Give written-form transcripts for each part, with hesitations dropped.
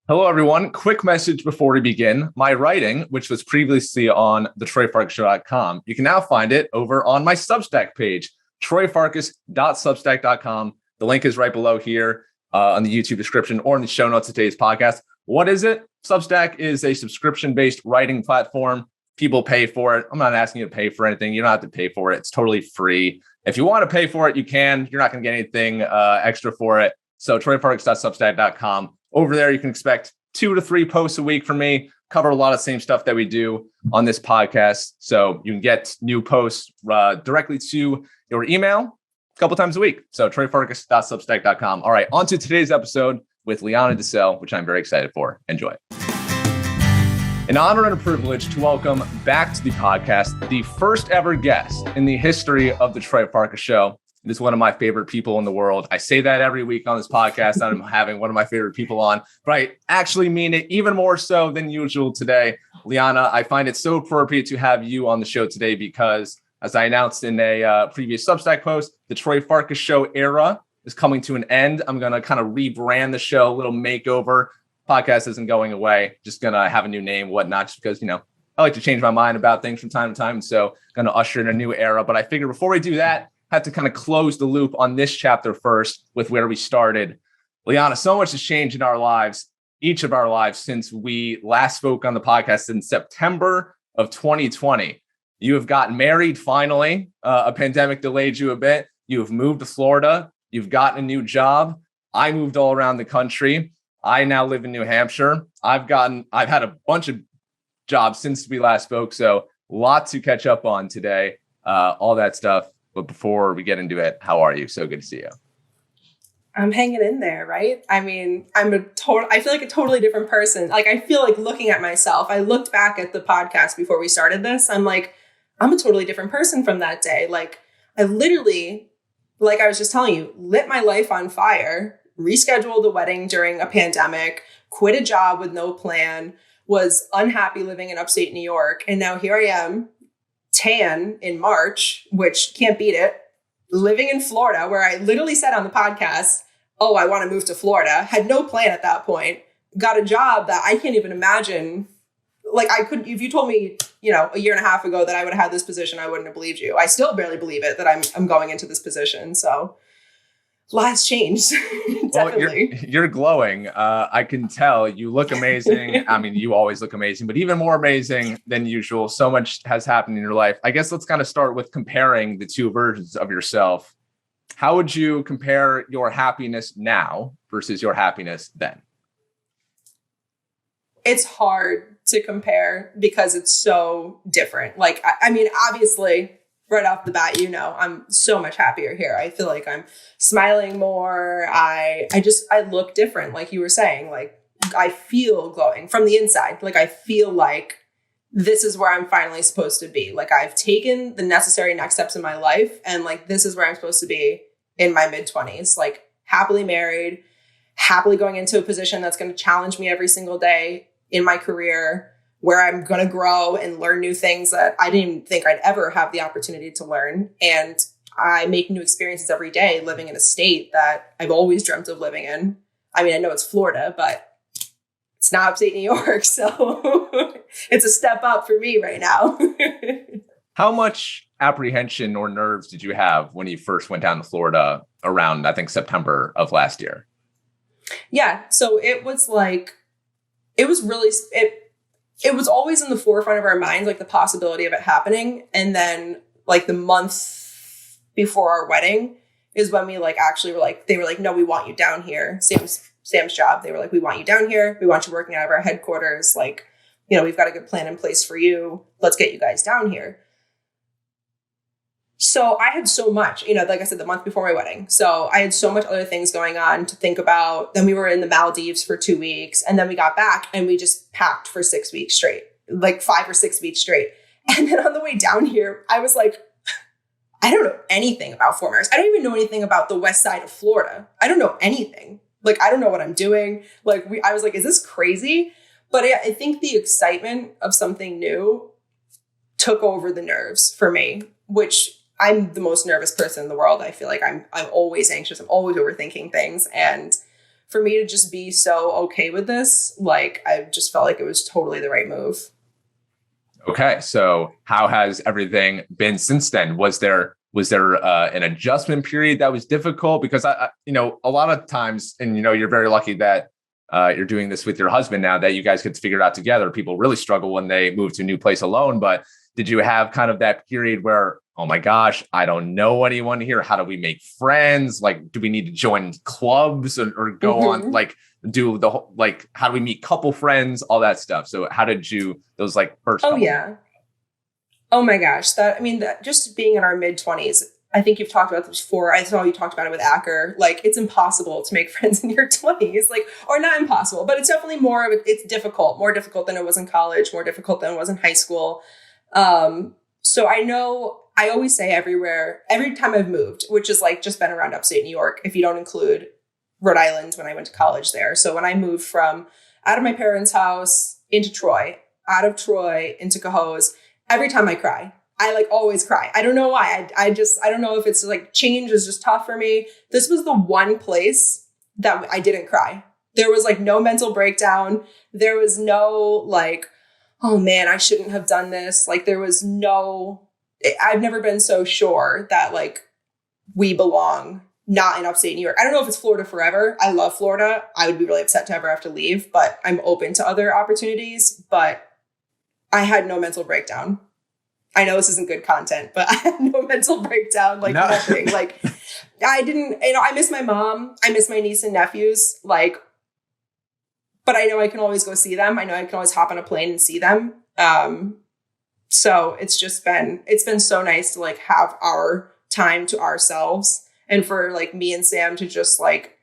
Hello, everyone. Quick message before we begin. My writing, which was previously on the TroyFarkasShow.com, you can now find it over on my Substack page, troyfarkas.substack.com. The link is right below here on the YouTube description or in the show notes of today's podcast. What is it? Substack is a subscription-based writing platform. People pay for it. I'm not asking you to pay for anything. You don't have to pay for it. It's totally free. If you want to pay for it, you can. You're not going to get anything extra for it. So troyfarkas.substack.com. Over there, you can expect 2 to 3 posts a week from me. Cover a lot of the same stuff that we do on this podcast. So you can get new posts directly to your email a couple times a week. So troyfarkas.substack.com. All right, on to today's episode with Liana DeCelle, which I'm very excited for. Enjoy. An honor and a privilege to welcome back to the podcast the first ever guest in the history of the Troy Farkas Show. It is one of my favorite people in the world. I say that every week on this podcast. I'm having one of my favorite people on, but I actually mean it even more so than usual today. Liana, I find it so appropriate to have you on the show today because, as I announced in a previous Substack post, the Troy Farkas Show era is coming to an end. I'm going to kind of rebrand the show, a little makeover. Podcast isn't going away. Just going to have a new name, whatnot, just because, I like to change my mind about things from time to time. So going to usher in a new era. But I figure before we do that, have to kind of close the loop on this chapter first with where we started. Liana, so much has changed in our lives, each of our lives, since we last spoke on the podcast in September of 2020. You have gotten married finally. A pandemic delayed you a bit. You have moved to Florida. You've gotten a new job. I moved all around the country. I now live in New Hampshire. I've had a bunch of jobs since we last spoke. So a lot to catch up on today, all that stuff. But before we get into it, how are you? So good to see you. I'm hanging in there, right? I mean, I feel like a totally different person. Like, I feel like looking at myself, I looked back at the podcast before we started this. I'm like, I'm a totally different person from that day. Like, I literally, like I was just telling you, lit my life on fire, rescheduled a wedding during a pandemic, quit a job with no plan, was unhappy living in upstate New York. And now here I am, tan in March, which can't beat it, living in Florida, where I literally said on the podcast, oh, I want to move to Florida. Had no plan at that point. Got a job that I can't even imagine. Like, I couldn't, if you told me, a year and a half ago that I would have had this position, I wouldn't have believed you. I still barely believe it that I'm going into this position. So a lot has changed. Definitely. Well, you're glowing. I can tell you look amazing. I mean, you always look amazing, but even more amazing than usual. So much has happened in your life. I guess let's kind of start with comparing the two versions of yourself. How would you compare your happiness now versus your happiness then? It's hard to compare because it's so different. Like, I mean, obviously, right off the bat, I'm so much happier here. I feel like I'm smiling more. I look different. Like you were saying, like I feel glowing from the inside. Like I feel like this is where I'm finally supposed to be. Like I've taken the necessary next steps in my life. And like, this is where I'm supposed to be in my mid-20s, like happily married, happily going into a position that's going to challenge me every single day in my career, where I'm going to grow and learn new things that I didn't even think I'd ever have the opportunity to learn. And I make new experiences every day living in a state that I've always dreamt of living in. I mean, I know it's Florida, but it's not upstate New York. So it's a step up for me right now. How much apprehension or nerves did you have when you first went down to Florida around, I think, September of last year? Yeah. So it was always in the forefront of our minds, like the possibility of it happening. And then like the month before our wedding is when we they were like, no, we want you down here. Sam's job. They were like, we want you down here. We want you working out of our headquarters. Like, we've got a good plan in place for you. Let's get you guys down here. So I had so much, like I said, the month before my wedding. So I had so much other things going on to think about. Then we were in the Maldives for 2 weeks. And then we got back and we just packed for 6 weeks straight, like 5 or 6 weeks straight. And then on the way down here, I was like, I don't know anything about Fort Myers. I don't even know anything about the west side of Florida. I don't know anything. Like, I don't know what I'm doing. Like, I was like, is this crazy? But I think the excitement of something new took over the nerves for me, which I'm the most nervous person in the world. I feel like I'm always anxious. I'm always overthinking things. And for me to just be so okay with this, like, I just felt like it was totally the right move. Okay. So how has everything been since then? Was there an adjustment period that was difficult? Because a lot of times, and you're very lucky that you're doing this with your husband now, that you guys get to figure it out together. People really struggle when they move to a new place alone. But did you have kind of that period where, oh my gosh, I don't know anyone here. How do we make friends? Like, do we need to join clubs or go on, like, do the whole, like, how do we meet couple friends, all that stuff? So how did you, those like first? Oh yeah. Oh my gosh. That just being in our mid-20s, I think you've talked about this before. I saw you talked about it with Acker. Like, it's impossible to make friends in your 20s, like, or not impossible, but it's definitely it's difficult, more difficult than it was in college, more difficult than it was in high school. So I know I always say every time I've moved, which is like just been around upstate New York, if you don't include Rhode Island when I went to college there. So when I moved from out of my parents' house into Troy, out of Troy into Cohoes, every time I cry. I like always cry. I don't know why. I don't know if it's like change is just tough for me. This was the one place that I didn't cry. There was like no mental breakdown. There was no like, oh man, I shouldn't have done this. Like I've never been so sure that like we belong not in upstate New York. I don't know if it's Florida forever. I love Florida. I would be really upset to ever have to leave, but I'm open to other opportunities. But I had no mental breakdown. I know this isn't good content, but I had no mental breakdown, like nothing. Like I didn't, I miss my mom. I miss my niece and nephews. Like, but I know I can always go see them. I know I can always hop on a plane and see them. So it's been so nice to like have our time to ourselves and for like me and Sam to just like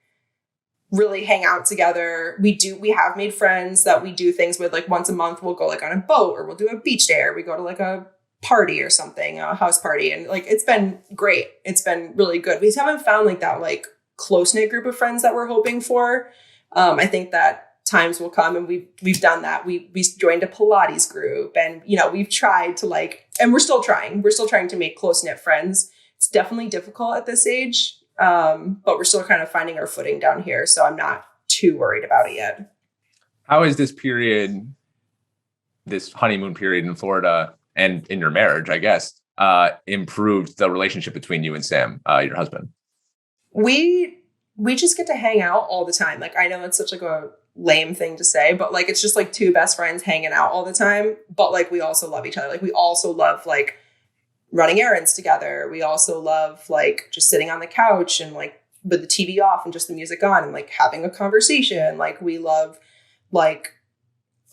really hang out together. We have made friends that we do things with. Like once a month, we'll go like on a boat or we'll do a beach day or we go to like a party or something, a house party. And like, it's been great. It's been really good. We haven't found like that like close knit group of friends that we're hoping for. I think that times will come and we've done that. We joined a Pilates group and, we've tried to like, and we're still trying to make close knit friends. It's definitely difficult at this age. But we're still kind of finding our footing down here. So I'm not too worried about it yet. How is this honeymoon period in Florida and in your marriage, I guess, improved the relationship between you and Sam, your husband? We just get to hang out all the time. Like, I know it's such like a lame thing to say, but like, it's just like two best friends hanging out all the time. But like, we also love each other. Like, we also love like running errands together. We also love like just sitting on the couch and like with the TV off and just the music on and like having a conversation. Like, we love like,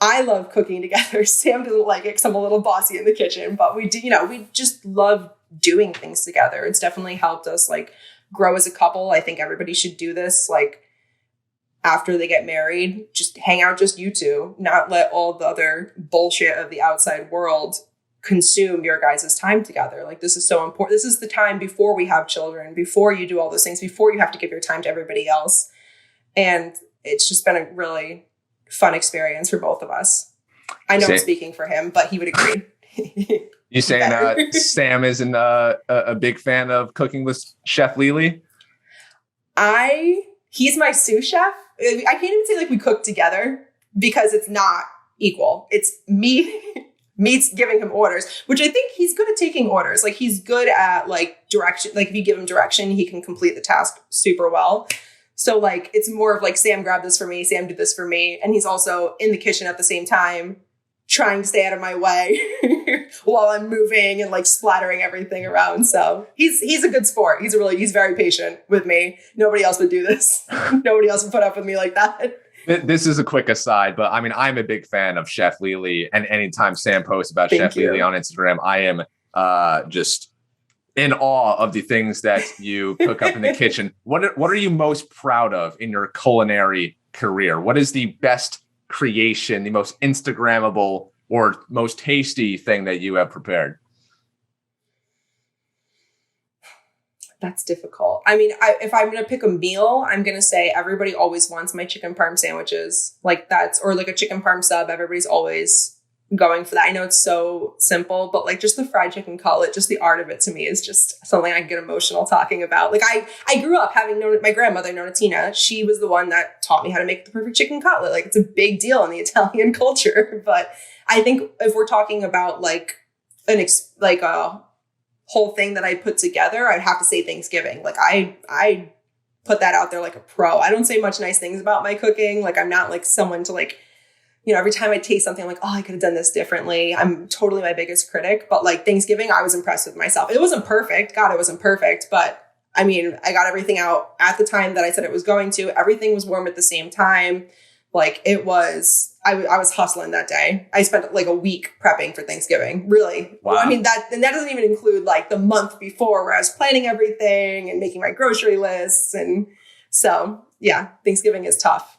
I love cooking together. Sam doesn't like it because I'm a little bossy in the kitchen, but we do, we just love doing things together. It's definitely helped us like grow as a couple. I think everybody should do this. Like after they get married, just hang out, just you two, not let all the other bullshit of the outside world consume your guys' time together. Like, this is so important. This is the time before we have children, before you do all those things, before you have to give your time to everybody else. And it's just been a really fun experience for both of us. I know I'm speaking for him, but he would agree. You saying Sam isn't a big fan of cooking with Chef Lily? He's my sous chef. I can't even say like we cook together because it's not equal. It's me giving him orders, which I think he's good at taking orders. Like, he's good at like direction. Like, if you give him direction, he can complete the task super well. So like, it's more of like, Sam, grab this for me. Sam, do this for me. And he's also in the kitchen at the same time, trying to stay out of my way while I'm moving and like splattering everything around. So he's a good sport. He's very patient with me. Nobody else would do this. Nobody else would put up with me like that. This is a quick aside, but I mean, I'm a big fan of Chef Lily, and anytime Sam posts about Chef Lily on Instagram, I am just in awe of the things that you cook up in the kitchen. What are you most proud of in your culinary career? What is the best creation, the most Instagrammable or most tasty thing that you have prepared? That's difficult. I mean, if I'm going to pick a meal, I'm going to say everybody always wants my chicken parm sandwiches. Like, or like a chicken parm sub. Everybody's always going for that. I know it's so simple, but like just the fried chicken cutlet, just the art of it to me is just something I get emotional talking about. Like I grew up having known my grandmother, Nonna Tina. She was the one that taught me how to make the perfect chicken cutlet. Like it's a big deal in the Italian culture. But I think if we're talking about like a whole thing that I put together, I'd have to say Thanksgiving. Like I put that out there like a pro. I don't say much nice things about my cooking. Like I'm not like someone to like, you know, every time I taste something, I'm like, oh, I could have done this differently. I'm totally my biggest critic. But like Thanksgiving, I was impressed with myself. It wasn't perfect. God, it wasn't perfect. But I mean, I got everything out at the time that I said it was going to. Everything was warm at the same time. Like it was, I was hustling that day. I spent like a week prepping for Thanksgiving. Really. Wow. Well, I mean, that doesn't even include like the month before where I was planning everything and making my grocery lists. And so, yeah, Thanksgiving is tough.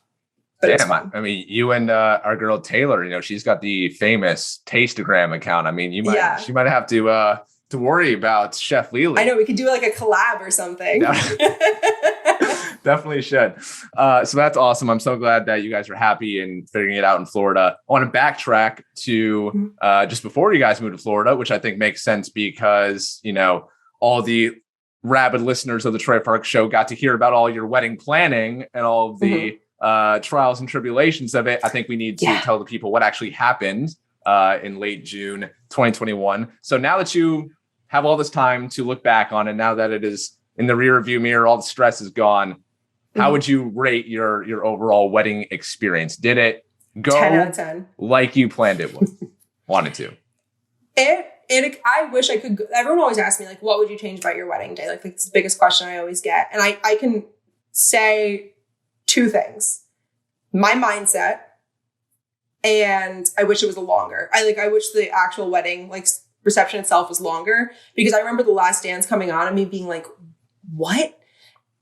But it's fun. I mean, you and our girl Taylor, you know, she's got the famous Tastegram account. I mean, she might have to worry about Chef Lily. I know, we could do like a collab or something. Definitely should. So that's awesome. I'm so glad that you guys are happy and figuring it out in Florida. I want to backtrack to just before you guys moved to Florida, which I think makes sense because, you know, all the rabid listeners of the Troy Farkas Show got to hear about all your wedding planning and all of the trials and tribulations of it. I think we need to tell the people what actually happened in late June 2021. So now that you have all this time to look back on it, now that it is in the rear view mirror, all the stress is gone, how would you rate your overall wedding experience? Did it go 10 out of 10 like you planned it would? Wanted to? I wish I could. Everyone always asks me like, what would you change about your wedding day? Like it's the biggest question I always get. And I can say two things: my mindset, and I wish it was longer. I wish the actual wedding, like reception itself, was longer, because I remember the last dance coming on and me being like, what?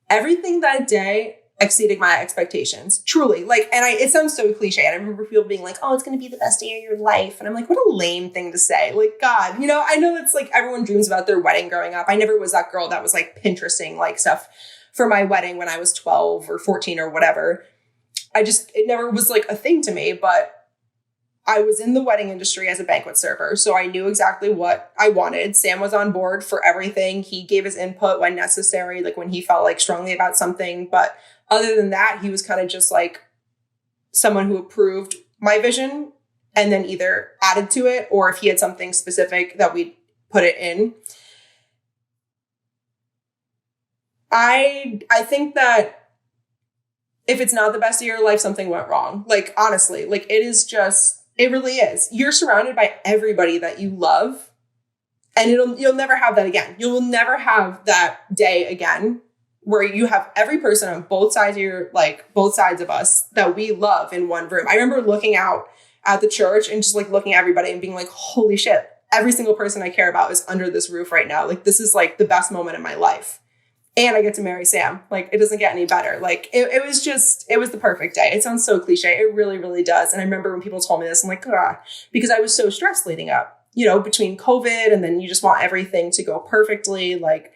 Everything that day exceeded my expectations, truly. Like, and it sounds so cliche. And I remember people being like, oh, it's going to be the best day of your life. And I'm like, what a lame thing to say. Like, God, you know, I know it's like everyone dreams about their wedding growing up. I never was that girl that was like Pinteresting like stuff for my wedding when I was 12 or 14 or whatever. It never was like a thing to me, but I was in the wedding industry as a banquet server, so I knew exactly what I wanted. Sam was on board for everything. He gave his input when necessary, like when he felt like strongly about something. But other than that, he was kind of just like someone who approved my vision and then either added to it, or if he had something specific that we'd put it in. I think that if it's not the best of your life, something went wrong. Like, honestly, like it really is. You're surrounded by everybody that you love, and you'll never have that again. You'll never have that day again where you have every person on both sides of us that we love in one room. I remember looking out at the church and just like looking at everybody and being like, holy shit, every single person I care about is under this roof right now. Like, this is like the best moment in my life. And I get to marry Sam. Like, it doesn't get any better. Like, it was the perfect day. It sounds so cliche. It really, really does. And I remember when people told me this, I'm like, because I was so stressed leading up, you know, between COVID and then you just want everything to go perfectly. Like,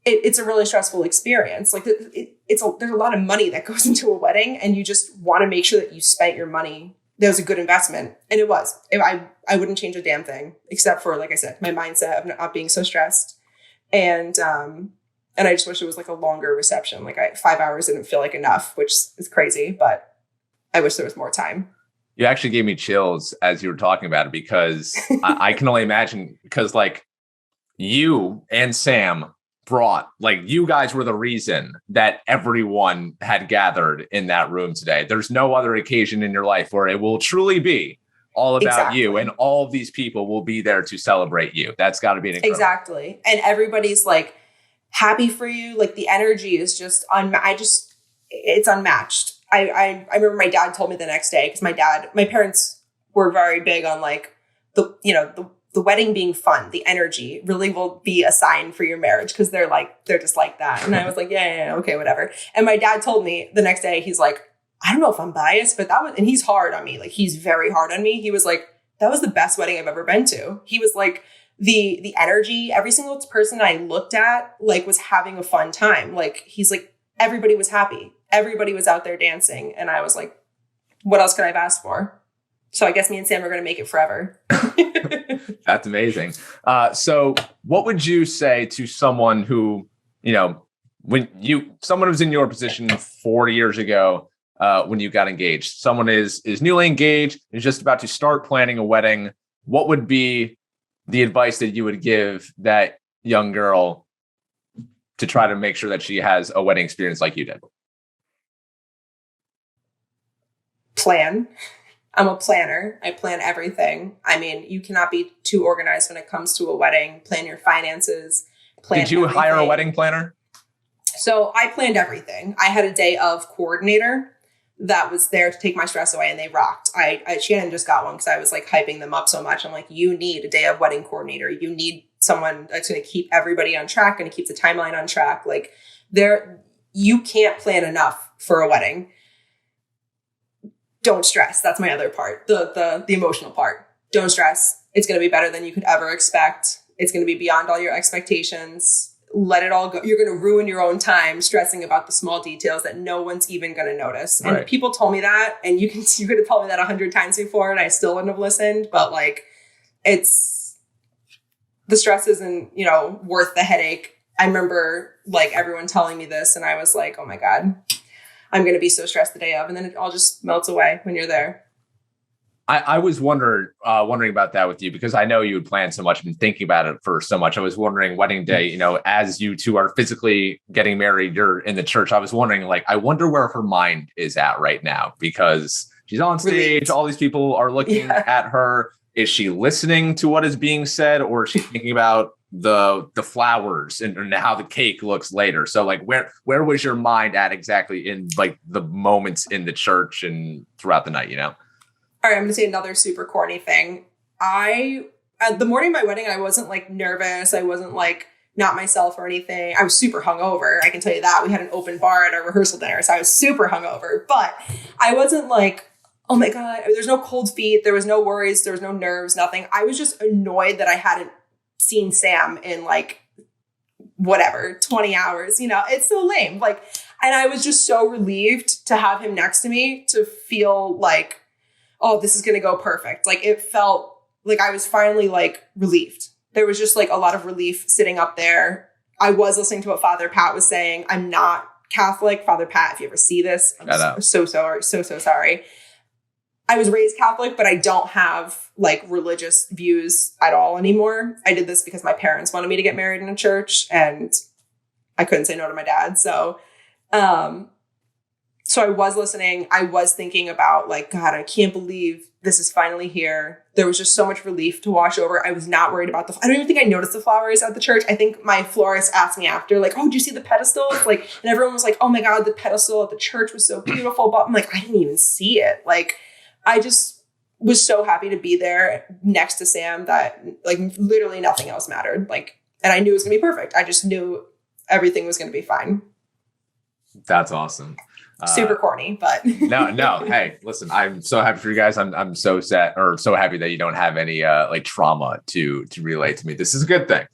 it's a really stressful experience. Like, there's a lot of money that goes into a wedding, and you just want to make sure that you spent your money. That was a good investment. And it was. I wouldn't change a damn thing, except for, like I said, my mindset of not being so stressed. And I just wish it was like a longer reception. Like 5 hours didn't feel like enough, which is crazy, but I wish there was more time. You actually gave me chills as you were talking about it, because I can only imagine, because like you and Sam you guys were the reason that everyone had gathered in that room today. There's no other occasion in your life where it will truly be all about you, and all of these people will be there to celebrate you. That's got to be an incredible. Exactly. And everybody's like happy for you. Like, the energy is just it's unmatched. I remember my dad told me the next day, because my parents were very big on like the wedding being fun. The energy really will be a sign for your marriage, because they're just like that. And I was like, yeah, okay, whatever. And my dad told me the next day, he's like, I don't know if I'm biased, but and he's hard on me. Like, he's very hard on me. He was like, that was the best wedding I've ever been to. He was like, the energy, every single person I looked at, like, was having a fun time. Like, he's like, everybody was happy. Everybody was out there dancing. And I was like, what else could I have asked for? So I guess me and Sam are going to make it forever. That's amazing. So what would you say to someone who, someone who's in your position 40 years ago, when you got engaged, someone is newly engaged, is just about to start planning a wedding. What would be the advice that you would give that young girl to try to make sure that she has a wedding experience like you did? Plan. I'm a planner. I plan everything. I mean, you cannot be too organized when it comes to a wedding. Plan your finances. Did you hire a wedding planner? So I planned everything. I had a day of coordinator that was there to take my stress away, and they rocked. Shannon just got one because I was like hyping them up so much. I'm like, you need a day of wedding coordinator. You need someone that's going to keep everybody on track, going to keep the timeline on track. Like you can't plan enough for a wedding. Don't stress. That's my other part. The emotional part. Don't stress. It's going to be better than you could ever expect. It's going to be beyond all your expectations. Let it all go. You're going to ruin your own time stressing about the small details that no one's even going to notice. And right. People told me that, and you could have told me that 100 times before, and I still wouldn't have listened. But like, the stress isn't, worth the headache. I remember like everyone telling me this, and I was like, oh my God, I'm going to be so stressed the day of, and then it all just melts away when you're there. I was wondering about that with you, because I know you had planned so much and thinking about it for so much. I was wondering, wedding day, as you two are physically getting married, you're in the church. I was wondering, like, I wonder where her mind is at right now, because she's on stage. Relieved. All these people are looking at her. Is she listening to what is being said, or is she thinking about the flowers and how the cake looks later? So like, where was your mind at exactly in like the moments in the church and throughout the night, All right, I'm going to say another super corny thing. At the morning of my wedding, I wasn't like nervous. I wasn't like not myself or anything. I was super hungover. I can tell you that. We had an open bar at our rehearsal dinner, so I was super hungover. But I wasn't like, oh my God, there's no cold feet. There was no worries. There was no nerves, nothing. I was just annoyed that I hadn't seen Sam in like whatever, 20 hours. It's so lame. Like, and I was just so relieved to have him next to me, to feel like, oh, this is going to go perfect. Like, it felt like I was finally like relieved. There was just like a lot of relief sitting up there. I was listening to what Father Pat was saying. I'm not Catholic. Father Pat, if you ever see this, I'm so sorry. So sorry. I was raised Catholic, but I don't have like religious views at all anymore. I did this because my parents wanted me to get married in a church, and I couldn't say no to my dad. So I was listening. I was thinking about like, God, I can't believe this is finally here. There was just so much relief to wash over. I was not worried about I don't even think I noticed the flowers at the church. I think my florist asked me after, like, oh, did you see the pedestals? Like, and everyone was like, oh my God, the pedestal at the church was so beautiful. But I'm like, I didn't even see it. Like, I just was so happy to be there next to Sam that like literally nothing else mattered. Like, and I knew it was gonna be perfect. I just knew everything was gonna be fine. That's awesome. Super corny, but no. Hey, listen, I'm so happy for you guys. I'm so sad, or so happy that you don't have any like trauma to relate to me. This is a good thing.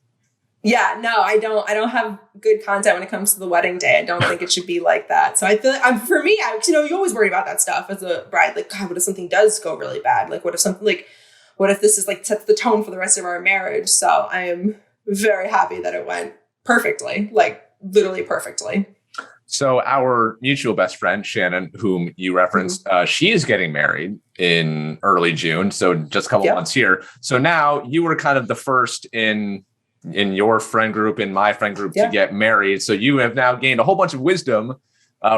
Yeah, no, I don't have good content when it comes to the wedding day. I don't think it should be like that. So I feel like for me, you always worry about that stuff as a bride. Like, God, what if something does go really bad? Like, what if this is like sets the tone for the rest of our marriage? So I am very happy that it went perfectly, like literally perfectly. So our mutual best friend, Shannon, whom you referenced, she is getting married in early June. So just a couple months here. So now you were kind of the first in your friend group, in my friend group, to get married. So you have now gained a whole bunch of wisdom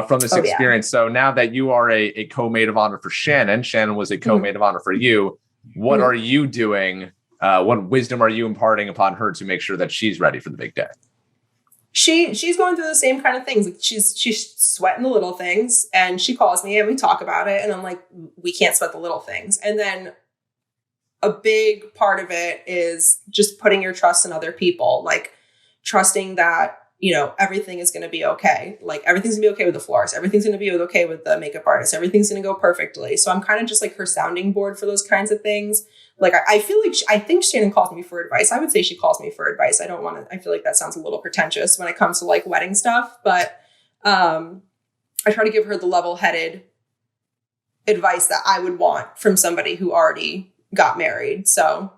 from this experience. So now that you are a co-maid of honor for Shannon was a co-maid of honor for you. What are you doing? What wisdom are you imparting upon her to make sure that she's ready for the big day? She's going through the same kind of things. Like she's sweating the little things, and she calls me and we talk about it. And I'm like, we can't sweat the little things. And then a big part of it is just putting your trust in other people, like trusting that, everything is going to be okay. Like everything's gonna be okay with the florist. Everything's going to be okay with the makeup artist. Everything's going to go perfectly. So I'm kind of just like her sounding board for those kinds of things. Like, I feel like, I think Shannon calls me for advice. I would say she calls me for advice. I feel like that sounds a little pretentious when it comes to like wedding stuff, but I try to give her the level-headed advice that I would want from somebody who already got married. So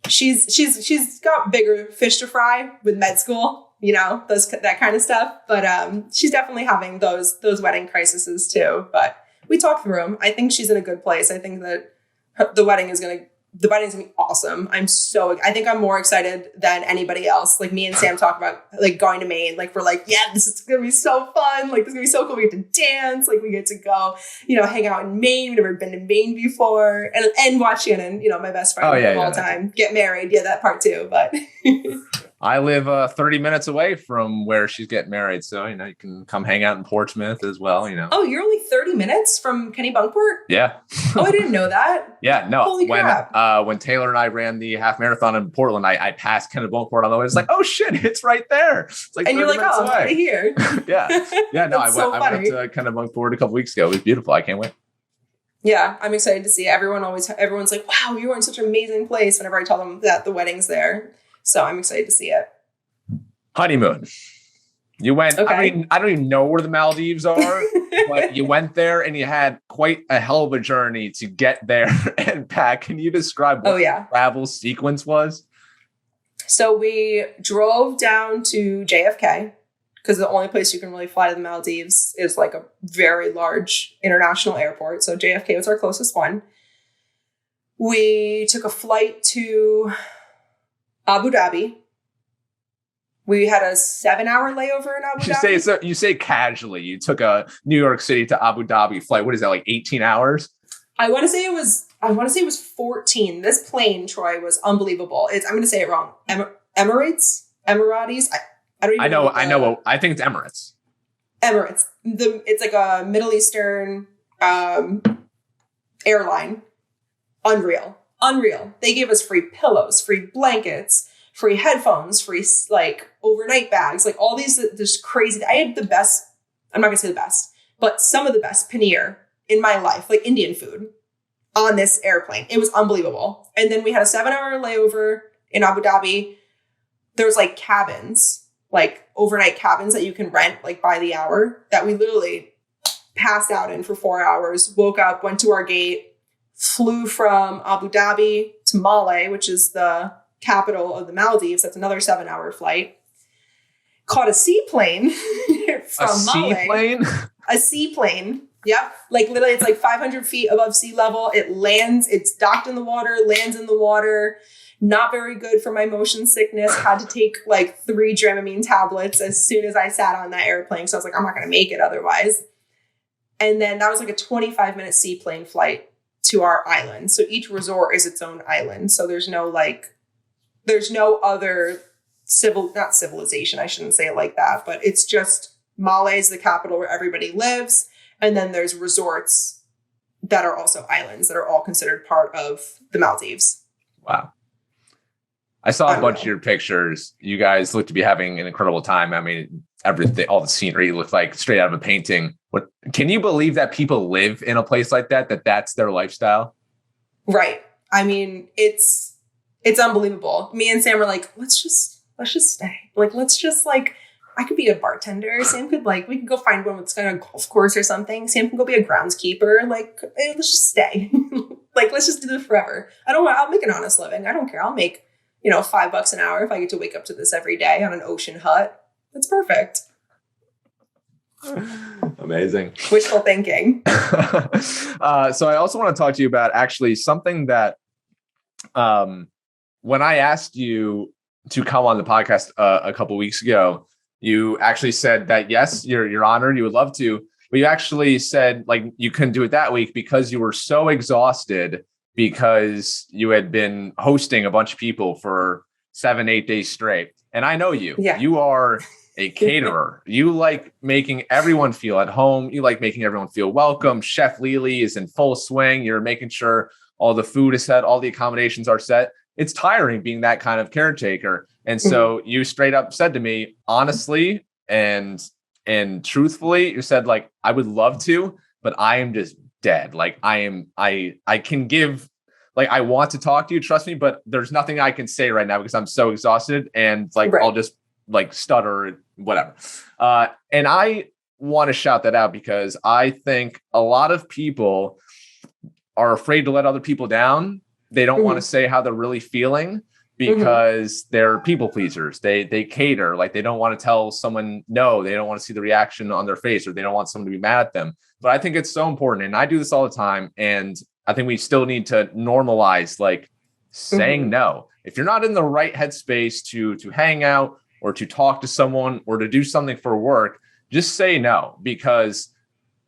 she's got bigger fish to fry with med school, that kind of stuff. But she's definitely having those wedding crises too. But we talked through them. I think she's in a good place. I think that the wedding is gonna be awesome. I think I'm more excited than anybody else. Like me and Sam talk about like going to Maine. Like we're like, yeah, this is gonna be so fun. Like this is gonna be so cool. We get to dance. Like we get to go, hang out in Maine. We've never been to Maine before, and watch Shannon, my best friend of all time, get married. Yeah, that part too. But I live 30 minutes away from where she's getting married. So, you can come hang out in Portsmouth as well, Oh, you're only 30 minutes from Kennebunkport? Yeah. Oh, I didn't know that. Yeah, no. Holy crap. When Taylor and I ran the half marathon in Portland, I passed Kennebunkport on the way. It's like, oh shit, it's right there. It's like, and you're like, oh, right here. Yeah. Yeah, no, I went to Kennebunkport a couple weeks ago. It was beautiful. I can't wait. Yeah, I'm excited to see it. Everyone's like, wow, you were in such an amazing place whenever I tell them that the wedding's there. So I'm excited to see it. Honeymoon. You went, okay. I don't even know where the Maldives are, but you went there and you had quite a hell of a journey to get there and back. Can you describe what the travel sequence was? So we drove down to JFK because the only place you can really fly to the Maldives is like a very large international airport. So JFK was our closest one. We took a flight to Abu Dhabi. We had a 7-hour layover in Abu Dhabi. You say casually, you took a New York City to Abu Dhabi flight. What is that, like 18 hours? I want to say it was 14. This plane, Troy, was unbelievable. I'm going to say it wrong. Emirates? Emiratis? I don't even know. I know. I think it's Emirates. Emirates. It's like a Middle Eastern airline. Unreal. They gave us free pillows, free blankets, free headphones, free like overnight bags, like all these just crazy. I had the best, I'm not gonna say the best, but some of the best paneer in my life, like Indian food on this airplane. It was unbelievable. And then we had a 7-hour layover in Abu Dhabi. There's like cabins, like overnight cabins that you can rent like by the hour that we literally passed out in for 4 hours, woke up, went to our gate, flew from Abu Dhabi to Malé, which is the capital of the Maldives. That's another 7-hour flight. Caught a seaplane from Malé. A seaplane. Yep. Like literally it's like 500 feet above sea level. It lands, it's docked in the water, lands in the water. Not very good for my motion sickness. Had to take like 3 Dramamine tablets as soon as I sat on that airplane. So I was like, I'm not going to make it otherwise. And then that was like a 25-minute seaplane flight to our island. So each resort is its own island. So there's no other not civilization. I shouldn't say it like that, but it's just Malé is the capital where everybody lives. And then there's resorts that are also islands that are all considered part of the Maldives. Wow. I saw a bunch of your pictures. You guys look to be having an incredible time. I mean, everything, all the scenery looked like straight out of a painting. What, can you believe that people live in a place like that that's their lifestyle? Right. I mean, it's unbelievable. Me and Sam were like, let's just stay. Like, let's just like, I could be a bartender. Sam could we could go find one that's got a golf course or something. Sam can go be a groundskeeper. Like, hey, let's just stay. Like, let's just do this forever. I'll make an honest living. I don't care. I'll make, $5 an hour if I get to wake up to this every day on an ocean hut. That's perfect. Amazing. Wishful thinking. So I also want to talk to you about actually something that, when I asked you to come on the podcast a couple weeks ago, you actually said that, yes, you're honored. You would love to, but you actually said like you couldn't do it that week because you were so exhausted because you had been hosting a bunch of people for 7-8 days straight. And I know you. Yeah. You are a caterer. You like making everyone feel at home. You like making everyone feel welcome. Chef Lily is in full swing. You're making sure all the food is set, all the accommodations are set. It's tiring being that kind of caretaker. And so you straight up said to me, honestly and truthfully, you said like, I would love to, but I am just dead. Like I can give, like, I want to talk to you, trust me, but there's nothing I can say right now because I'm so exhausted and like, I'll just like stutter, whatever. And I want to shout that out because I think a lot of people are afraid to let other people down. They don't want to say how they're really feeling because they're people pleasers. They cater, like they don't want to tell someone no, they don't want to see the reaction on their face, or they don't want someone to be mad at them. But I think it's so important. And I do this all the time. And I think we still need to normalize like saying no. If you're not in the right headspace to hang out or to talk to someone or to do something for work, just say no. Because,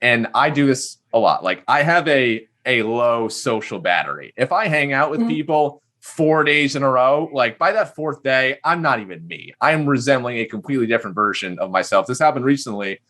and I do this a lot. Like I have a low social battery. If I hang out with people 4 days in a row, like by that fourth day, I'm not even me. I'm resembling a completely different version of myself. This happened recently.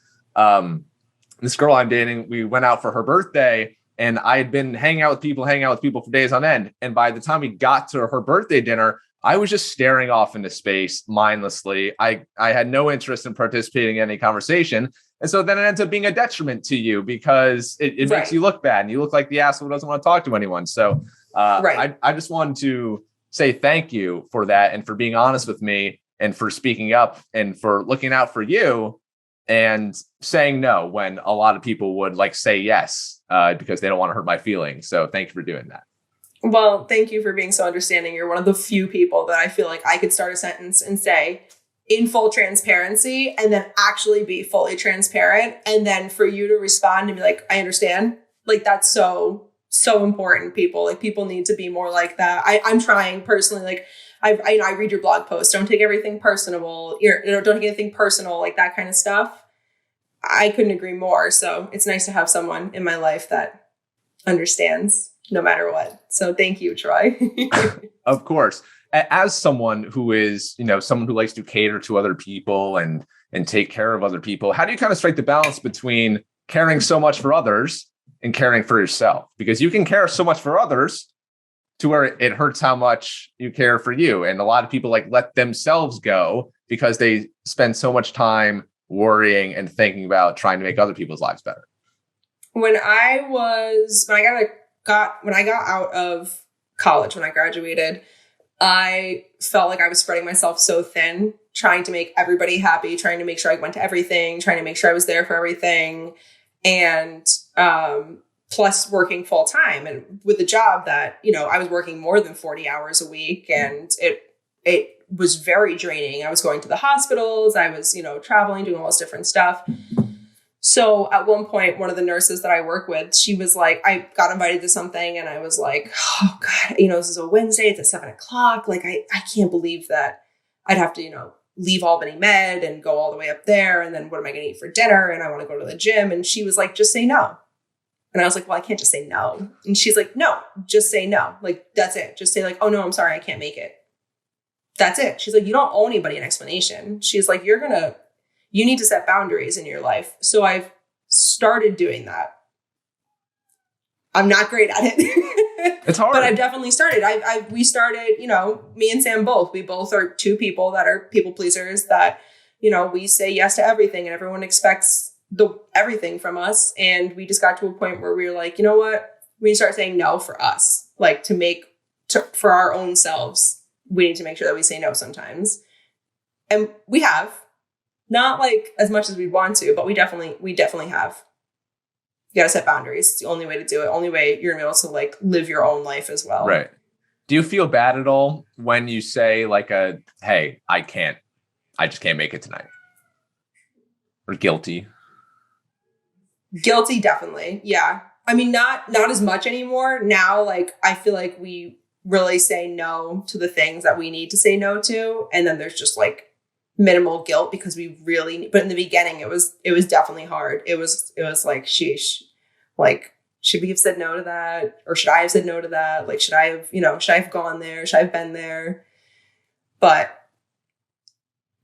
This girl I'm dating, we went out for her birthday and I had been hanging out with people for days on end. And by the time we got to her birthday dinner, I was just staring off into space mindlessly. I had no interest in participating in any conversation. And so then it ends up being a detriment to you because it makes you look bad and you look like the asshole who doesn't want to talk to anyone. So I just wanted to say thank you for that and for being honest with me and for speaking up and for looking out for you and saying no when a lot of people would like say yes because they don't want to hurt my feelings. So thank you for doing that. Well, thank you for being so understanding. You're one of the few people that I feel like I could start a sentence and say in full transparency and then actually be fully transparent. And then for you to respond and be like, I understand. Like that's so important, people. Like people need to be more like that. I'm trying personally, like I read your blog post. Don't take everything personal. Don't take anything personal, like that kind of stuff. I couldn't agree more. So it's nice to have someone in my life that understands no matter what. So thank you, Troy. Of course. As someone who is, someone who likes to cater to other people and take care of other people, how do you kind of strike the balance between caring so much for others and caring for yourself? Because you can care so much for others to where it hurts how much you care for you. And a lot of people like let themselves go because they spend so much time worrying and thinking about trying to make other people's lives better. When I got out of college, when I graduated, I felt like I was spreading myself so thin, trying to make everybody happy, trying to make sure I went to everything, trying to make sure I was there for everything. And plus working full time and with a job that, I was working more than 40 hours a week and it was very draining. I was going to the hospitals. I was, traveling, doing all this different stuff. So at one point, one of the nurses that I work with, she was like, I got invited to something and I was like, oh God, this is a Wednesday. It's at 7:00. Like, I can't believe that I'd have to, leave Albany Med and go all the way up there. And then what am I going to eat for dinner? And I want to go to the gym. And she was like, just say no. And I was like, well, I can't just say no. And she's like, no, just say no. Like, that's it. Just say like, oh no, I'm sorry, I can't make it. That's it. She's like, you don't owe anybody an explanation. She's like, you need to set boundaries in your life. So I've started doing that. I'm not great at it. It's hard. But I've definitely started. We started, me and Sam both. We both are two people that are people pleasers that, we say yes to everything and everyone expects everything from us. And we just got to a point where we were like, you know what? We need to start saying no for us. Like for our own selves, we need to make sure that we say no sometimes. And we have. Not like as much as we'd want to, but we definitely have. You got to set boundaries. It's the only way to do it. Only way you're going to be able to like live your own life as well. Right. Do you feel bad at all when you say like hey, I just can't make it tonight? Or guilty? Guilty, definitely. Yeah. I mean, not as much anymore. Now, like, I feel like we really say no to the things that we need to say no to. And then there's just like minimal guilt because we really, but in the beginning it was definitely hard. It was like, sheesh, like, should we have said no to that? Or should I have said no to that? Like, should I have gone there? Should I have been there? But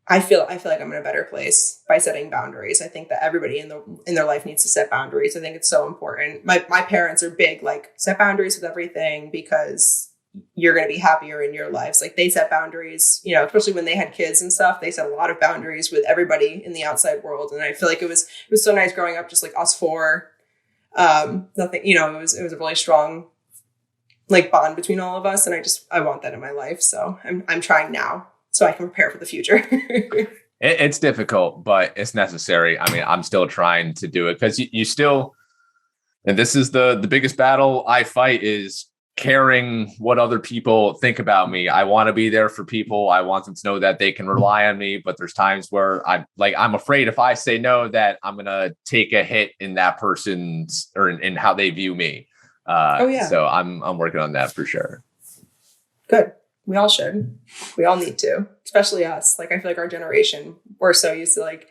I feel like I'm in a better place by setting boundaries. I think that everybody in their life needs to set boundaries. I think it's so important. My parents are big, like, set boundaries with everything because you're going to be happier in your lives. Like, they set boundaries, especially when they had kids and stuff, they set a lot of boundaries with everybody in the outside world. And I feel like it was so nice growing up, just like us four. Nothing, it was a really strong like bond between all of us. And I want that in my life. So I'm trying now so I can prepare for the future. It's difficult, but it's necessary. I mean, I'm still trying to do it because you still, and this is the biggest battle I fight is caring what other people think about me. I want to be there for people. I want them to know that they can rely on me. But there's times where I'm afraid if I say no, that I'm going to take a hit in that person's or in how they view me. So I'm working on that for sure. Good. We all should. We all need to, especially us. Like, I feel like our generation, we're so used to like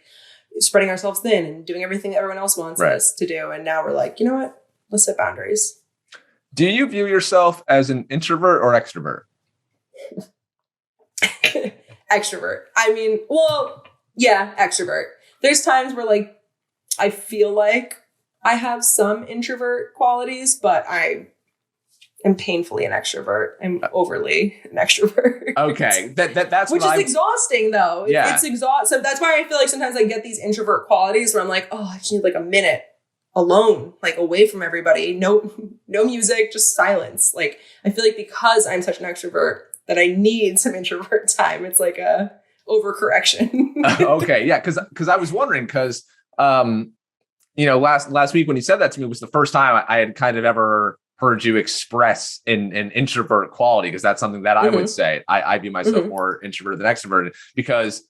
spreading ourselves thin and doing everything that everyone else wants us to do. And now we're like, you know what? Let's set boundaries. Do you view yourself as an introvert or extrovert? Extrovert. I mean, well, yeah, extrovert. There's times where like, I feel like I have some introvert qualities, but I am painfully an extrovert. I'm overly an extrovert. Okay. That's which is exhausting though. Yeah. It's exhausting. So that's why I feel like sometimes I get these introvert qualities where I'm like, oh, I just need like a minute alone, like away from everybody. No music, just silence. Like, I feel like because I'm such an extrovert that I need some introvert time. It's like a overcorrection. Okay. Yeah. Cause I was wondering, last week when you said that to me was the first time I had kind of ever heard you express an introvert quality, because that's something that I would say. I view myself more introverted than extroverted, because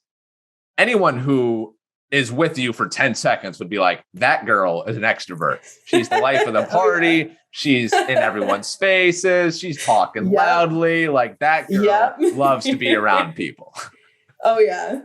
anyone who is with you for 10 seconds would be like, that girl is an extrovert. She's the life of the party. Okay. She's in everyone's faces. She's talking loudly. Like, that girl loves to be around people. Oh, yeah.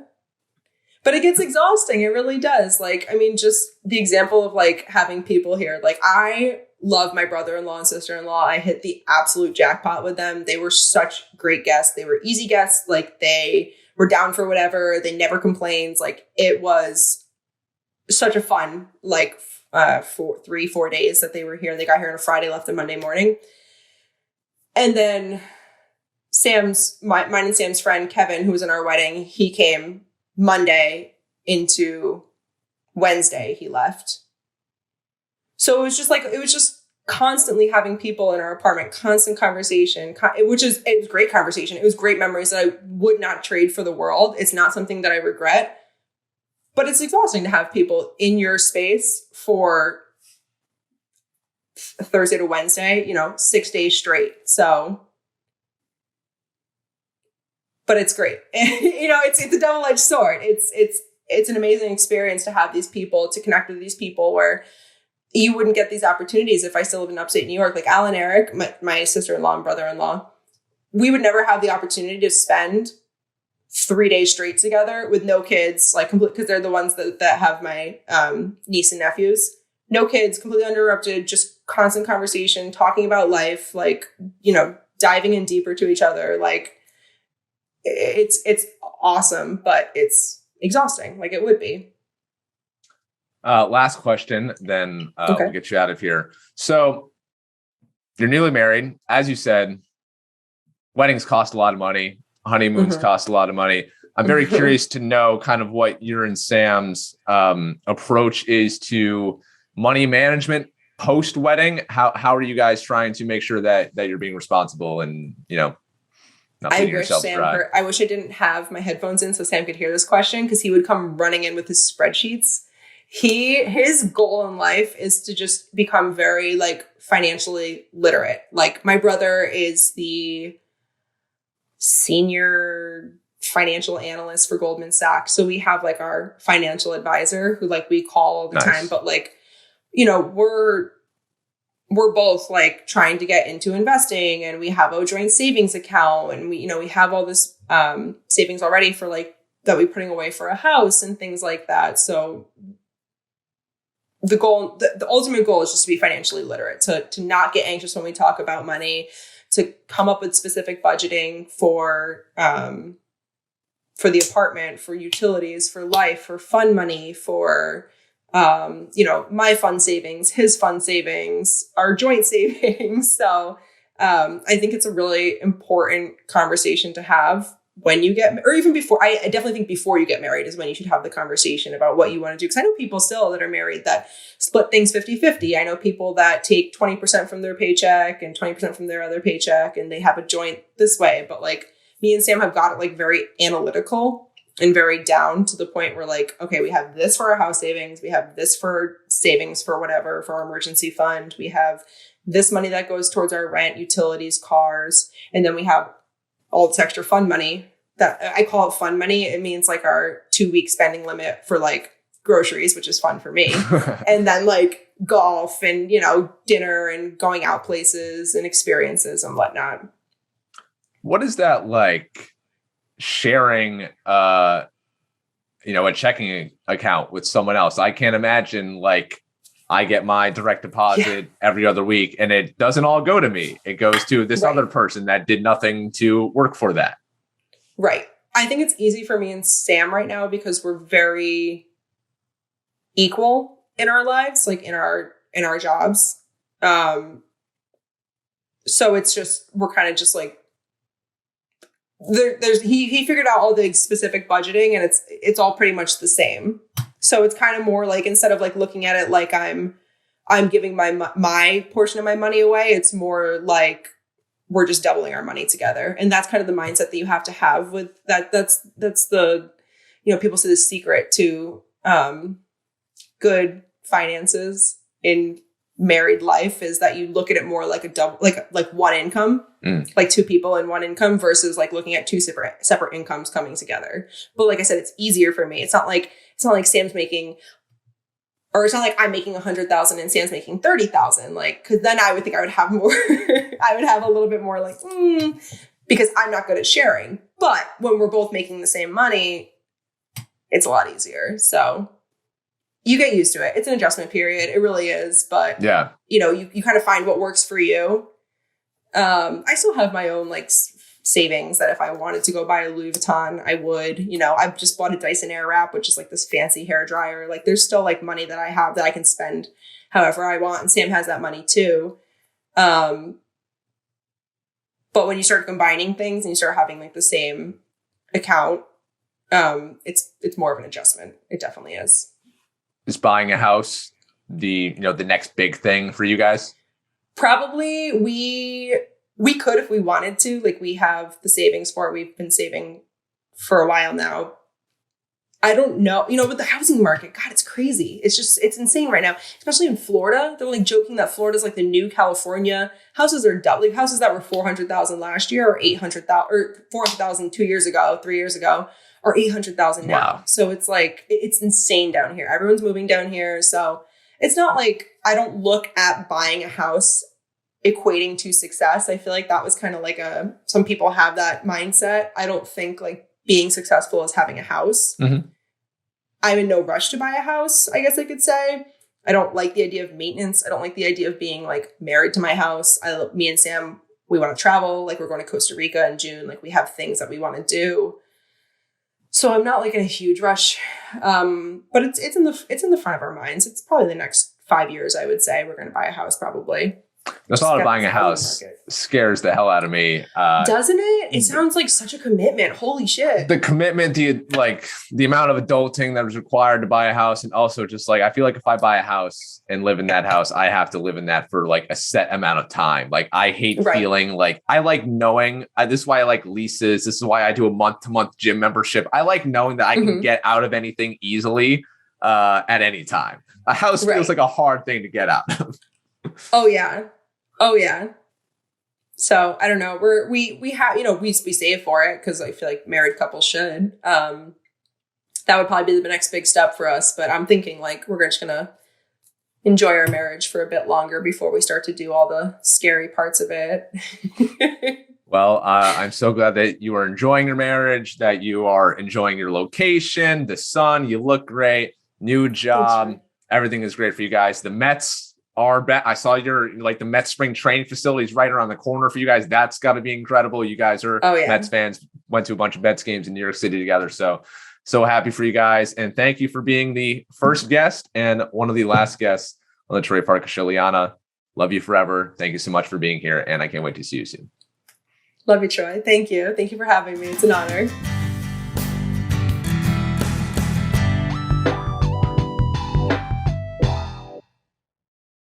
But it gets exhausting. It really does. Like, I mean, just the example of like having people here. Like, I love my brother-in-law and sister-in-law. I hit the absolute jackpot with them. They were such great guests. They were easy guests. Like, they were down for whatever. They never complained. Like, it was such a fun, like, 4 days that they were here. They got here on a Friday, left on Monday morning. And then mine and Sam's friend, Kevin, who was in our wedding, he came Monday into Wednesday. He left. So it was just constantly having people in our apartment, constant conversation, it was great conversation. It was great memories that I would not trade for the world. It's not something that I regret, but it's exhausting to have people in your space for Thursday to Wednesday, 6 days straight. So, but it's great. It's a double-edged sword. It's an amazing experience to have these people, to connect with these people where you wouldn't get these opportunities if I still live in upstate New York. Like Al and Eric, my sister-in-law and brother-in-law, we would never have the opportunity to spend 3 days straight together with no kids, like complete, because they're the ones that have my niece and nephews. No kids, completely uninterrupted, just constant conversation, talking about life, like, diving in deeper to each other. Like, it's awesome, but it's exhausting, like it would be. Last question, then we'll get you out of here. So you're newly married. As you said, weddings cost a lot of money. Honeymoons cost a lot of money. I'm very curious to know kind of what your and Sam's approach is to money management post-wedding. How are you guys trying to make sure that you're being responsible and, not leaving yourself dry? I wish I didn't have my headphones in so Sam could hear this question, because he would come running in with his spreadsheets. His goal in life is to just become very like financially literate. Like, my brother is the senior financial analyst for Goldman Sachs. So we have like our financial advisor who like we call all the time, but like, we're both like trying to get into investing, and we have a joint savings account, and we have all this savings already for like that we're putting away for a house and things like that. So the ultimate goal is just to be financially literate, to not get anxious when we talk about money, to come up with specific budgeting for the apartment, for utilities, for life, for fund money, for, my fund savings, his fund savings, our joint savings. So I think it's a really important conversation to have when you get, or even before. I definitely think before you get married is when you should have the conversation about what you want to do. Because I know people still that are married that split things 50-50. I know people that take 20% from their paycheck and 20% from their other paycheck, and they have a joint this way. But like, me and Sam have got it like very analytical and very down to the point where like, okay, we have this for our house savings. We have this for savings for whatever, for our emergency fund. We have this money that goes towards our rent, utilities, cars. And then we have all this extra fun money that I call it fun money. It means like our 2-week spending limit for like groceries, which is fun for me. And then like golf and, you know, dinner and going out places and experiences and whatnot. What is that like sharing, you know, a checking account with someone else? I can't imagine like I get my direct deposit every other week and it doesn't all go to me. It goes to this other person that did nothing to work for that. Right. I think it's easy for me and Sam right now because we're very equal in our lives, like in our jobs. So it's just, we're kind of just like, he figured out all the specific budgeting and it's all pretty much the same. So it's kind of more like, instead of like looking at it like I'm giving my portion of my money away, it's more like we're just doubling our money together. And that's kind of the mindset that you have to have with that. That's the, you know, people say the secret to good finances in married life is that you look at it more like a double, like one income, like two people in one income versus like looking at two separate incomes coming together. But like I said, it's easier for me. It's not like Sam's making, or it's not like I'm making 100,000 and Sam's making 30,000. Like, cause then I would think I would have more, I would have a little bit more like, because I'm not good at sharing. But when we're both making the same money, it's a lot easier. So you get used to it. It's an adjustment period. It really is. But yeah, you know, you kind of find what works for you. I still have my own like savings that if I wanted to go buy a Louis Vuitton, I would. You know, I've just bought a Dyson Airwrap, which is like this fancy hair dryer. Like there's still like money that I have that I can spend however I want. And Sam has that money too. But when you start combining things and you start having like the same account, it's more of an adjustment. It definitely is. Is buying a house the next big thing for you guys? Probably we could if we wanted to. Like we have the savings for it. We've been saving for a while now. I don't know. You know, with the housing market, God, it's crazy. It's insane right now, especially in Florida. They're like joking that Florida's like the new California. Houses are doubling. Houses that were 400,000 last year or 800,000 or 400,000 3 years ago. Or 800,000 now. Wow. So it's like, it's insane down here. Everyone's moving down here. So it's not like I don't look at buying a house equating to success. I feel like that was kind of like some people have that mindset. I don't think like being successful is having a house. Mm-hmm. I'm in no rush to buy a house, I guess I could say. I don't like the idea of maintenance. I don't like the idea of being like married to my house. Me and Sam, we want to travel. Like we're going to Costa Rica in June. Like we have things that we want to do. So I'm not like in a huge rush, but it's in the front of our minds. It's probably the next 5 years, I would say. We're going to buy a house probably. The thought of buying a house scares the hell out of me. Doesn't it? It sounds like such a commitment. Holy shit. The commitment, the amount of adulting that is required to buy a house. And also just like, I feel like if I buy a house and live in that house, I have to live in that for like a set amount of time. Like I hate feeling like, I like knowing, this is why I like leases. This is why I do a month-to-month gym membership. I like knowing that I can get out of anything easily at any time. A house feels like a hard thing to get out of. Oh yeah. So I don't know. We have, we save for it because I feel like married couples should. That would probably be the next big step for us. But I'm thinking like we're just gonna enjoy our marriage for a bit longer before we start to do all the scary parts of it. Well, I'm so glad that you are enjoying your marriage, that you are enjoying your location, the sun. You look great. New job. Everything is great for you guys. The Mets are back. I saw the Mets spring training facilities right around the corner for you guys. That's got to be incredible. You guys are Mets fans, went to a bunch of Mets games in New York City together. So happy for you guys. And thank you for being the first guest and one of the last guests on the Troy Farkas Show. Liana, love you forever. Thank you so much for being here. And I can't wait to see you soon. Love you, Troy. Thank you. Thank you for having me. It's an honor.